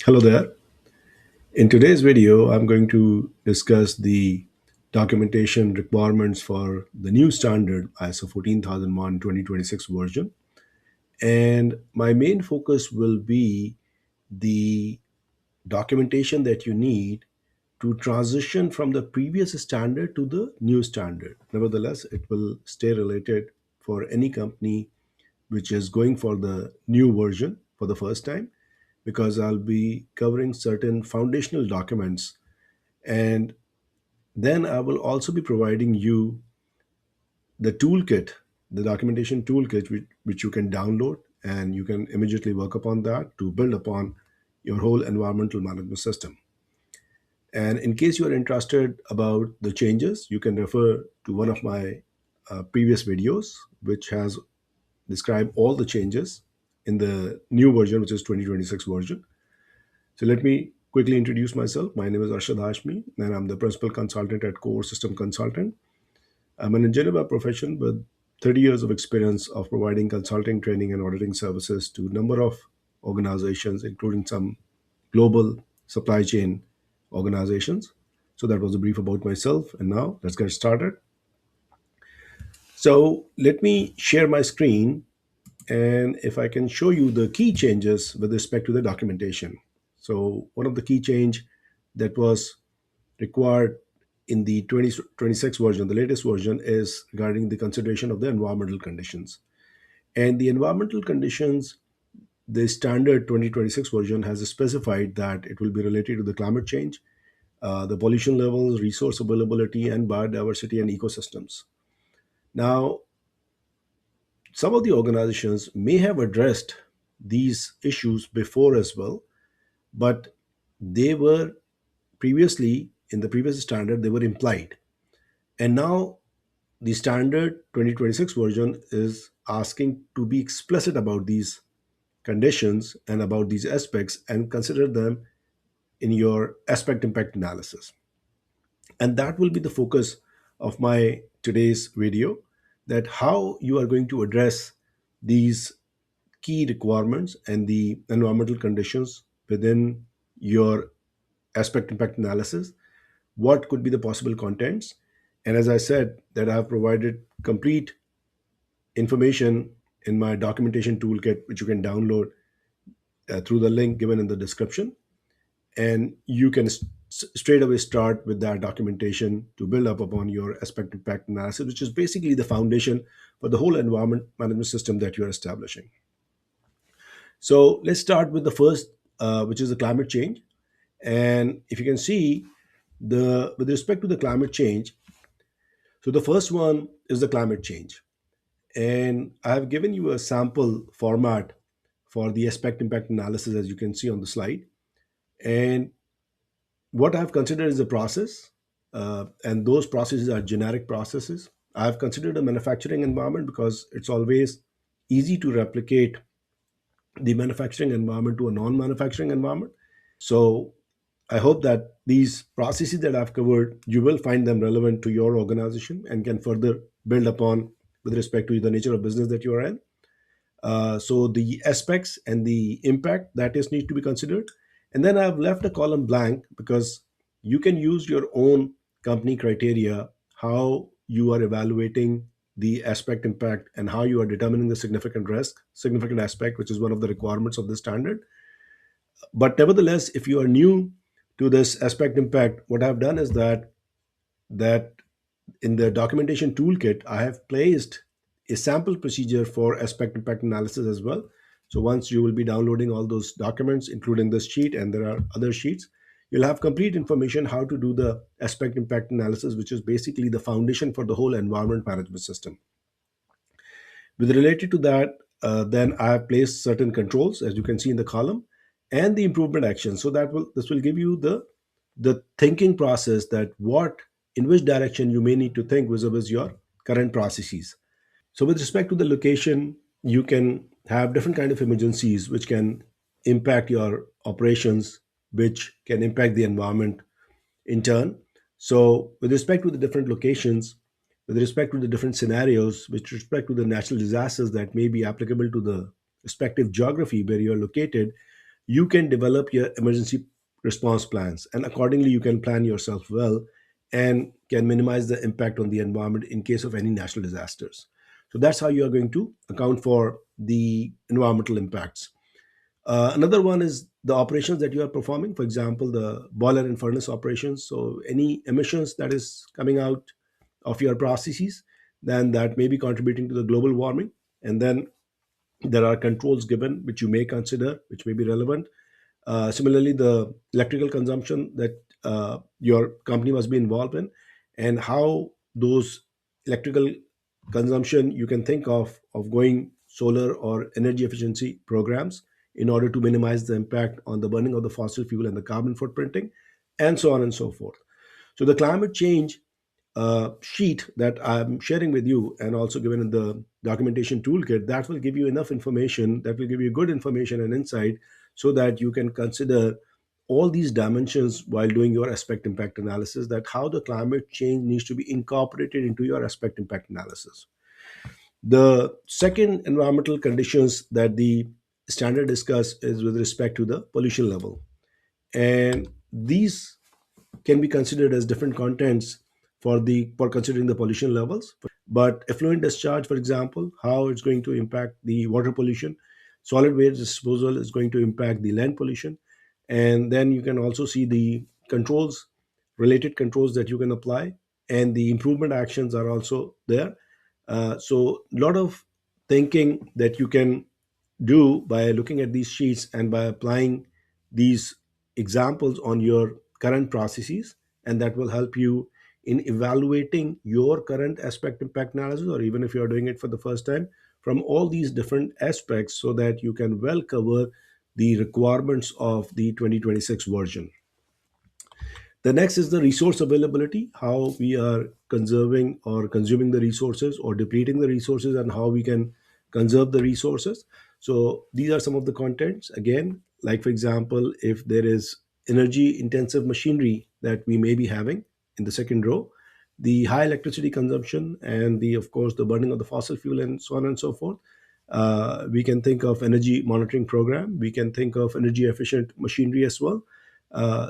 Hello there. In today's video, I'm going to discuss the documentation requirements for the new standard ISO 14001 2026 version. And my main focus will be the documentation that you need to transition from the previous standard to the new standard. Nevertheless, it will stay related for any company which is going for the new version for the first time because I'll be covering certain foundational documents, and then I will also be providing you the toolkit, the documentation toolkit, which you can download and you can immediately work upon that to build upon your whole environmental management system. And in case you are interested about the changes, you can refer to one of my previous videos, which has described all the changes in the new version, which is 2026 version. So let me quickly introduce myself. My name is Arshad Hashmi, and I'm the principal consultant at Core System Consultant. I'm an engineer by profession with 30 years of experience of providing consulting, training, and auditing services to a number of organizations, including some global supply chain organizations. So that was a brief about myself. And now let's get started. So let me share my screen, and if I can show you the key changes with respect to the documentation. So one of the key change that was required in the 2026 version, the latest version, is regarding the consideration of the environmental conditions. And the environmental conditions, the standard 2026 version has specified that it will be related to the climate change, the pollution levels, resource availability, and biodiversity and ecosystems. Now, some of the organizations may have addressed these issues before as well, but they were previously, in the previous standard, they were implied. And now the standard 2026 version is asking to be explicit about these conditions and about these aspects and consider them in your aspect impact analysis. And that will be the focus of my today's video, that how you are going to address these key requirements and the environmental conditions within your aspect impact analysis, what could be the possible contents. And as I said, that I have provided complete information in my documentation toolkit, which you can download through the link given in the description. And you can straight away start with that documentation to build up upon your aspect impact analysis, which is basically the foundation for the whole environment management system that you're establishing. So let's start with the first, which is the climate change. And if you can see, the with respect to the climate change, so the first one is the climate change. And I have given you a sample format for the aspect impact analysis, as you can see on the slide. And what I've considered is a process, and those processes are generic processes. I've considered a manufacturing environment because it's always easy to replicate the manufacturing environment to a non-manufacturing environment. So I hope that these processes that I've covered, you will find them relevant to your organization and can further build upon with respect to the nature of business that you are in. So the aspects and the impact that is need to be considered. And then I've left a column blank because you can use your own company criteria, how you are evaluating the aspect impact and how you are determining the significant risk, significant aspect, which is one of the requirements of the standard. But nevertheless, if you are new to this aspect impact, what I've done is that in the documentation toolkit, I have placed a sample procedure for aspect impact analysis as well. So once you will be downloading all those documents, including this sheet, and there are other sheets, you'll have complete information how to do the aspect impact analysis, which is basically the foundation for the whole environment management system. With related to that, then I have placed certain controls, as you can see in the column, and the improvement action. So this will give you the thinking process, that what in which direction you may need to think vis-a-vis your current processes. So with respect to the location, you can have different kind of emergencies which can impact your operations, which can impact the environment in turn. So, with respect to the different locations, with respect to the different scenarios, with respect to the natural disasters that may be applicable to the respective geography where you are located, you can develop your emergency response plans, and accordingly you can plan yourself well and can minimize the impact on the environment in case of any natural disasters. So that's how you are going to account for the environmental impacts. Another one is the operations that you are performing, for example, the boiler and furnace operations. So any emissions that is coming out of your processes, then that may be contributing to the global warming. And then there are controls given which you may consider, which may be relevant. Similarly, the electrical consumption that your company must be involved in, and how those electrical consumption you can think of going solar or energy efficiency programs in order to minimize the impact on the burning of the fossil fuel and the carbon footprinting, and so on and so forth. So the climate change sheet that I'm sharing with you and also given in the documentation toolkit, that will give you enough information, that will give you good information and insight so that you can consider all these dimensions while doing your aspect impact analysis, that how the climate change needs to be incorporated into your aspect impact analysis. The second environmental conditions that the standard discuss is with respect to the pollution level, and these can be considered as different contents for considering the pollution levels. But effluent discharge, for example, how it's going to impact the water pollution. Solid waste disposal is going to impact the land pollution. And then you can also see the controls, related controls that you can apply, and the improvement actions are also there. So a lot of thinking that you can do by looking at these sheets and by applying these examples on your current processes, and that will help you in evaluating your current aspect impact analysis, or even if you are doing it for the first time, from all these different aspects so that you can well cover the requirements of the 2026 version. The next is the resource availability, how we are conserving or consuming the resources or depleting the resources, and how we can conserve the resources. So these are some of the contents. Again, like for example, if there is energy intensive machinery that we may be having in the second row, the high electricity consumption and the of course the burning of the fossil fuel and so on and so forth. We can think of energy monitoring program. We can think of energy efficient machinery as well.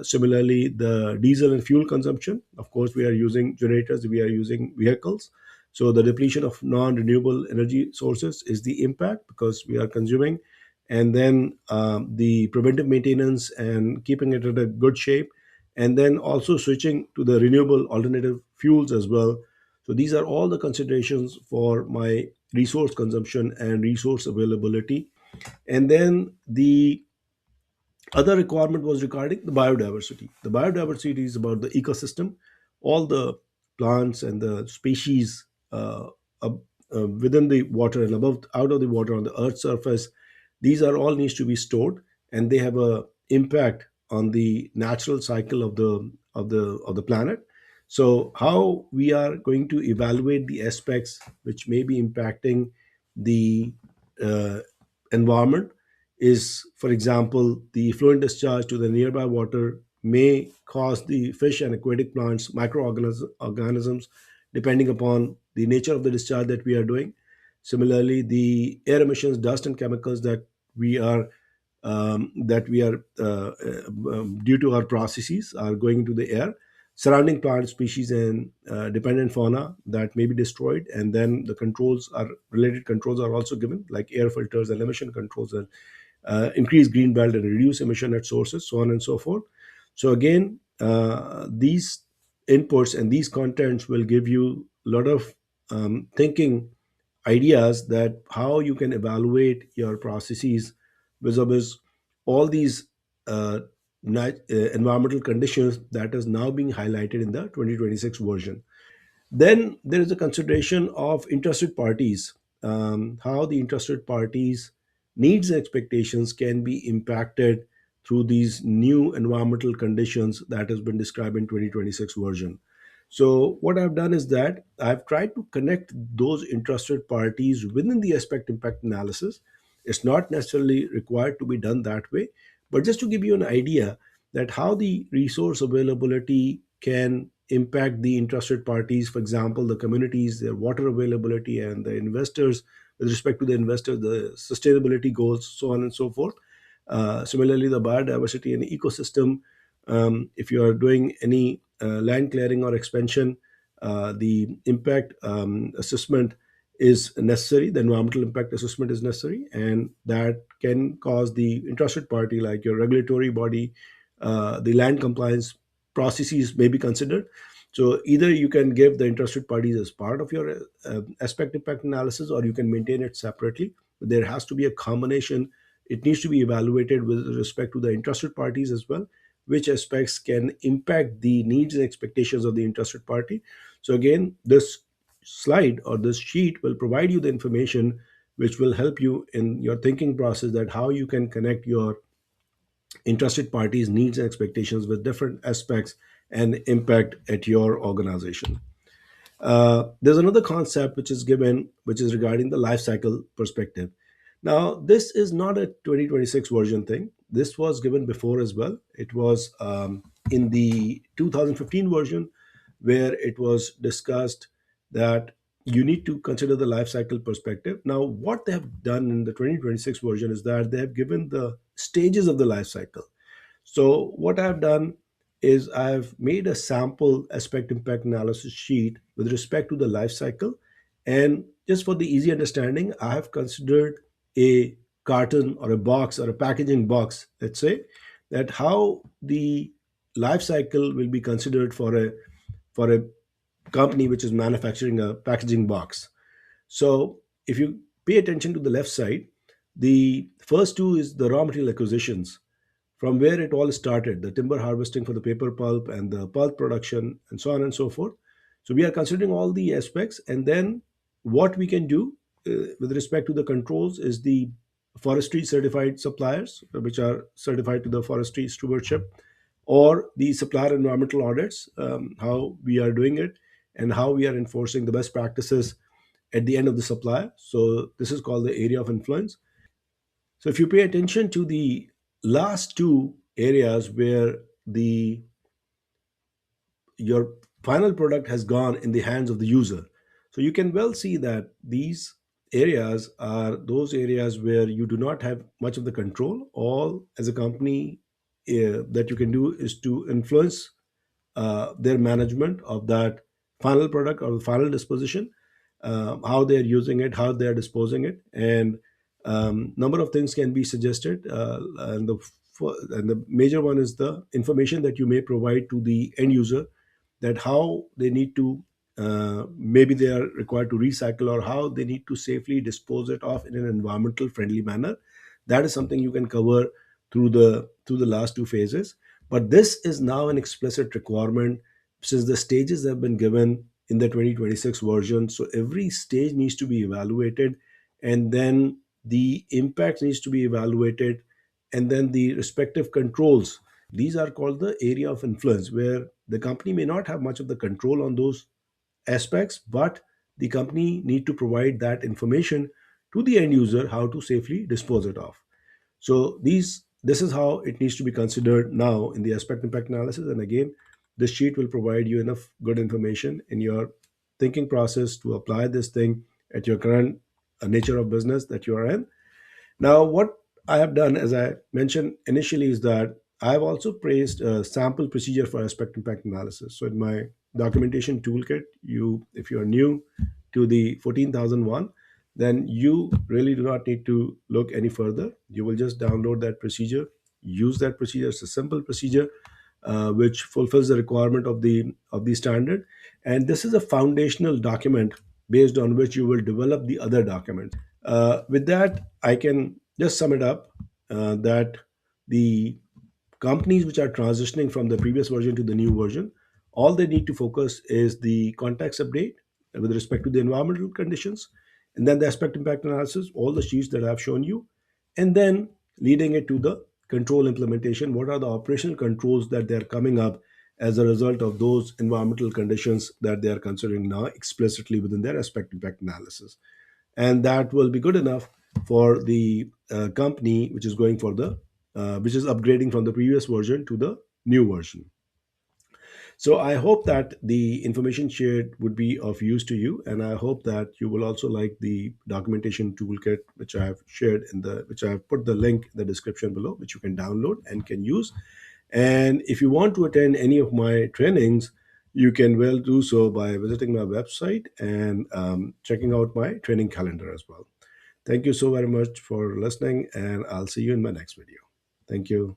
Similarly, the diesel and fuel consumption. Of course, we are using generators, we are using vehicles. So the depletion of non-renewable energy sources is the impact because we are consuming. And then the preventive maintenance and keeping it at a good shape. And then also switching to the renewable alternative fuels as well. So these are all the considerations for my resource consumption and resource availability. And then the other requirement was regarding the biodiversity. The biodiversity is about the ecosystem, all the plants and the species up, within the water and above, out of the water on the earth's surface. These are all needs to be stored, and they have a impact on the natural cycle of the planet. So how we are going to evaluate the aspects which may be impacting the uh, environment is, for example, the effluent discharge to the nearby water may cause the fish and aquatic plants, microorganisms, depending upon the nature of the discharge that we are doing. Similarly, the air emissions, dust, and chemicals that we are due to our processes are going into the air. Surrounding plant species and dependent fauna that may be destroyed, and then the controls are related controls are also given, like air filters and emission controls and increase green belt and reduce emission at sources, so on and so forth. So again, these inputs and these contents will give you a lot of thinking ideas that how you can evaluate your processes vis-a-vis all these uh, environmental conditions that is now being highlighted in the 2026 version. Then there is a consideration of interested parties, how the interested parties' needs and expectations can be impacted through these new environmental conditions that has been described in 2026 version. So what I've done is that I've tried to connect those interested parties within the aspect impact analysis. It's not necessarily required to be done that way, but just to give you an idea that how the resource availability can impact the interested parties, for example, the communities, their water availability, and the investors, with respect to the investors, the sustainability goals, so on and so forth. Similarly, the biodiversity and ecosystem, if you are doing any land clearing or expansion, the impact assessment is necessary. The environmental impact assessment is necessary, and that can cause the interested party, like your regulatory body, the land compliance processes may be considered. So either you can give the interested parties as part of your aspect impact analysis, or you can maintain it separately. But there has to be a combination. It needs to be evaluated with respect to the interested parties as well, which aspects can impact the needs and expectations of the interested party. So again, this slide or this sheet will provide you the information which will help you in your thinking process, that how you can connect your interested parties needs and expectations with different aspects and impact at your organization. There's another concept which is given, which is regarding the life cycle perspective. Now, this is not a 2026 version thing. This was given before as well. It was in the 2015 version, where it was discussed that you need to consider the life cycle perspective. Now, what they have done in the 2026 version is that they have given the stages of the life cycle. So what I've done is I've made a sample aspect impact analysis sheet with respect to the life cycle. And just for the easy understanding, I have considered a carton or a box or a packaging box, let's say, that how the life cycle will be considered for a company which is manufacturing a packaging box. So if you pay attention to the left side, the first two is the raw material acquisitions, from where it all started, the timber harvesting for the paper pulp and the pulp production and so on and so forth. So we are considering all the aspects. And then what we can do with respect to the controls is the forestry certified suppliers, which are certified to the forestry stewardship, or the supplier environmental audits, how we are doing it and how we are enforcing the best practices at the end of the supply. So this is called the area of influence. So if you pay attention to the last two areas where the your final product has gone in the hands of the user, so you can well see that these areas are those areas where you do not have much of the control. All as a company that you can do is to influence their management of that final product or the final disposition, how they're using it, how they're disposing it, and number of things can be suggested. And the major one is the information that you may provide to the end user, that how they need to maybe they are required to recycle, or how they need to safely dispose it off in an environmental friendly manner. That is something you can cover through the last two phases. But this is now an explicit requirement since the stages have been given in the 2026 version. So every stage needs to be evaluated, and then the impact needs to be evaluated, and then the respective controls. These are called the area of influence, where the company may not have much of the control on those aspects, but the company need to provide that information to the end user how to safely dispose it of. So this is how it needs to be considered now in the aspect impact analysis. And again, this sheet will provide you enough good information in your thinking process to apply this thing at your current nature of business that you are in. Now, what I have done, as I mentioned initially, is that I have also praised a sample procedure for aspect impact analysis. So in my documentation toolkit, if you are new to the 14,001, then you really do not need to look any further. You will just download that procedure, use that procedure. It's a simple procedure which fulfills the requirement of the standard, and this is a foundational document based on which you will develop the other documents. With that, I can just sum it up that the companies which are transitioning from the previous version to the new version, all they need to focus is the context update with respect to the environmental conditions, and then the aspect impact analysis, all the sheets that I've shown you, and then leading it to the control implementation. What are the operational controls that they're coming up as a result of those environmental conditions that they are considering now explicitly within their aspect impact analysis? And that will be good enough for the company which is going for the which is upgrading from the previous version to the new version. So I hope that the information shared would be of use to you, and I hope that you will also like the documentation toolkit which I have shared in the which I have put the link in the description below, which you can download and can use. And if you want to attend any of my trainings, you can well do so by visiting my website and checking out my training calendar as well. Thank you so very much for listening, and I'll see you in my next video. Thank you.